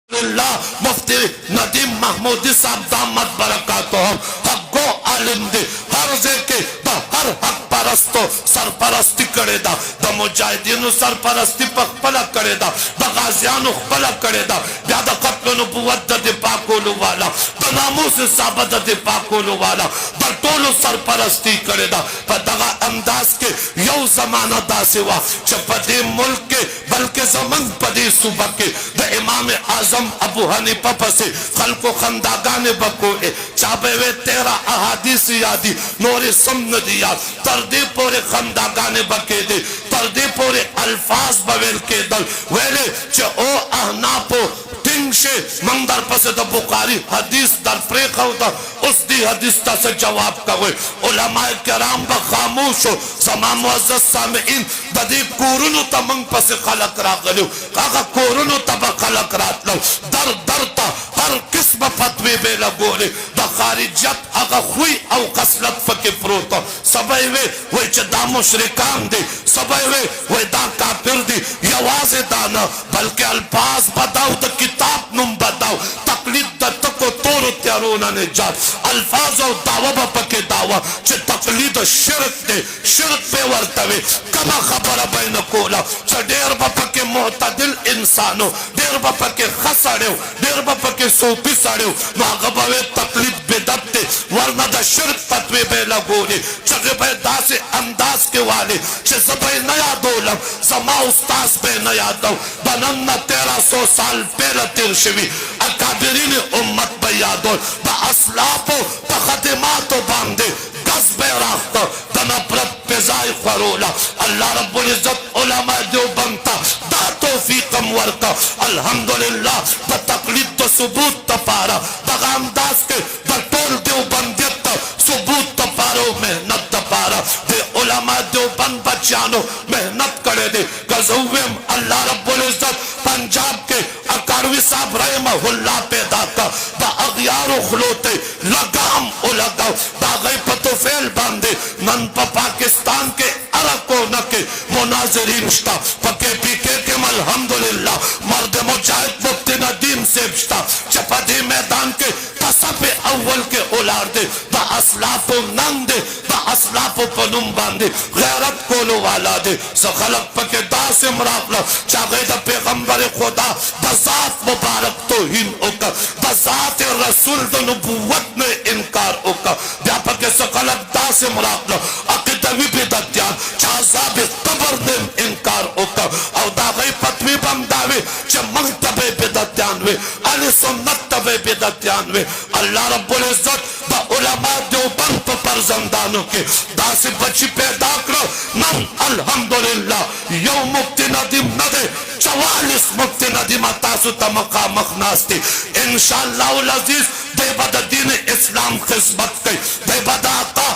मुफ्ती नदीम महमूदी साहब दामद बरकातुहुम हक़ो आलिम दे हर के हर हक परस्तो सरपरस्ती करेदा द मुजाहिदीन सरपरस्ती पखपला करेदा द गाजियान खपला करेदा या द क़त्ल नबुवत दे पाकोलू वाला द नामूस साबत दे पाकोलू वाला द टोलो सरपरस्ती करेदा पर दगा अंदाज के यौ जमाना दासेवा चपदे मुल्क के बल्कि जमन पदे सुबह के द इमाम आजम अबू हनीफा पसे खल्को खंदागाने बकोए चाबे वे तेरा अहादीस यादी नोरे सुन्न दिया तरदे पोरे खंदागाने बके दे तरदे पोरे अल्फाज बवेल के दल वेले च ओ अहनापो तिंशे मंदर पसे द बुखारी हदीस दर प्रेख होता उस दी हदीस ता से जवाब कवे उलमाए किराम ब खामोश हो समा मुअज़्ज़ज़ सामिईन ददी कोरुनो तमंग पसे खलक रा गलो काका कोरुनो तब खलक रात लो दर दर ता हर किस्म फतवे बे लगोले द खारिजत अगा हुई औ कसलत फके प्रोतो सबे वे च मुशरिकान दे सबे वे दा काफिर दे यवाज़े दाना बल्कि अल्फाज बताओ द किताब नुम बताओ तकलीद द तको तोरो त्यारोना ने जात अल्फाज और दावा बपके दावा च तकलीद शिरक दे शिरक पे वर्तवे कमा खबर बैन कोला च देर बपके मुअतदिल इंसानो देर बपके खसड़ो देर बपके सोपी सड़ो मागबवे तकलीद बिदत दे वरना द शिरक फतवे बे लगोले चगे बे दासे अंदाज के वाले च सबे नया दोलम समा उस्ताद पे नया दो बनन 1300 साल पहले तिरशवी अकाबिरीन उम्मत बयादो बा असलाफो बखदमातो बांधे गस्बे राख्ता तनपरत पेजाई खरोला अल्लाह रब्बुल इज्जत उलमा देवबंता दा तौफीकम वर्का अल्हम्दुलिल्लाह ब तकलीद तो सबूत तपारा बगामदास के बटोल देवबंदियत सबूत तपारो मेहनत तपारा दे उलमा देवबंद बच्चानो मेहनत करे दे गज़वेम अल्लाह रब्बुल इज्जत पंजाब के अकारवी साहब रहमहुल्लाह पैदा का बा अगियारो खलोते लगाम उलगाओ बागई पतो फेल बांधे नन पाकिस्तान के अरको नके मुनाजिरीन स्टा पके पीके के अल्हम्दुलिल्लाह मर्द मुजाहिद मुफ्ती नदीम सेबस्टा चपदी मैदान के कसपे अव्वल के उलार दे बा असलाफो नंग दे बा असलाफो पनुम बांधे गैरत कोलो वाला दे सखलक पके दासे मराफला चाहे द पैगंबर खुदा बजात मुबारक तो हिन ओका बजात रसूल द नबुवत में इनकार ओका व्यापक सकलक दासे मराफला अकदवी बिदत्यान चाजाब कबर ने इनकार ओका और दागई पतवी बम दावे च मंगतबे बिदत्यान वे अली सुन्नत तबे बिदत्यान वे अल्लाह रब्बुल इज्जत ब उलमा देवबंद पर जंदानों के दासे बच्ची पैदा करो मन अल्हम्दुलिल्लाह यौ मुफ्ती नदीम नदे 44 मुफ्ती नदीम तासु तमका मखनास्ती इंशाअल्लाह उल अजीज देबद दीन इस्लाम खिदमत कई देबदा ता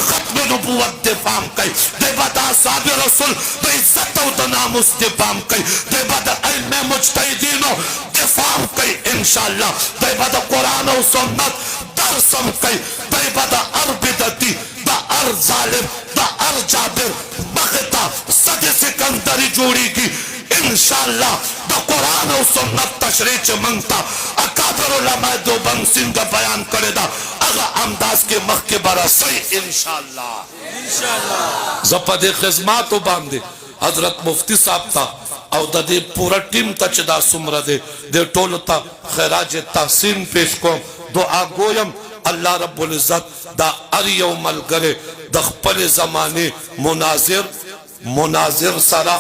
खत्म नबुवत दिफाम कई देबदा साहब रसूल बे इज्जत व नामुस दिफाम कई देबदा इल्म मुजतहिदीनो दिफाम कई इंशाअल्लाह देबदा कुरान और सुन्नत दरसम कई देबदा अरबिदती दा अर जालिम दा अर जाबिर बगता सद सिकंदरी जोड़ी की इंशाअल्लाह द कुरान और सुन्नत तशरीह च मंगता अकाबर उलमा देवबंद सिंह का बयान करेदा अगा अंदाज के मख के बरा सही इंशाअल्लाह जपदे खिदमत बांधे हजरत मुफ्ती साहब था और दे पूरा टीम तचदा सुमरा दे टोलता खैराज तहसीन पेश को दुआ गोयम अल्लाह रब्बुल इज्जत दा अरियौमल करे दखपल जमाने मुनाजिर सारा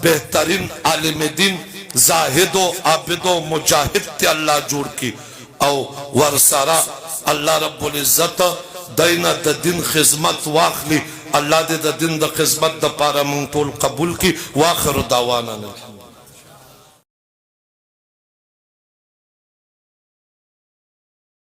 बेहतरीन आलिम दीन जाहिदो आबिदो मुजाहिद ते अल्लाह जोड़ की और वरसारा अल्लाह रब्बुल इज्जत दैना द दिन खिदमत वाखली अल्लाह दे द दिन द खिदमत द पारा मंग तोल कबूल की वाखिर दावाना।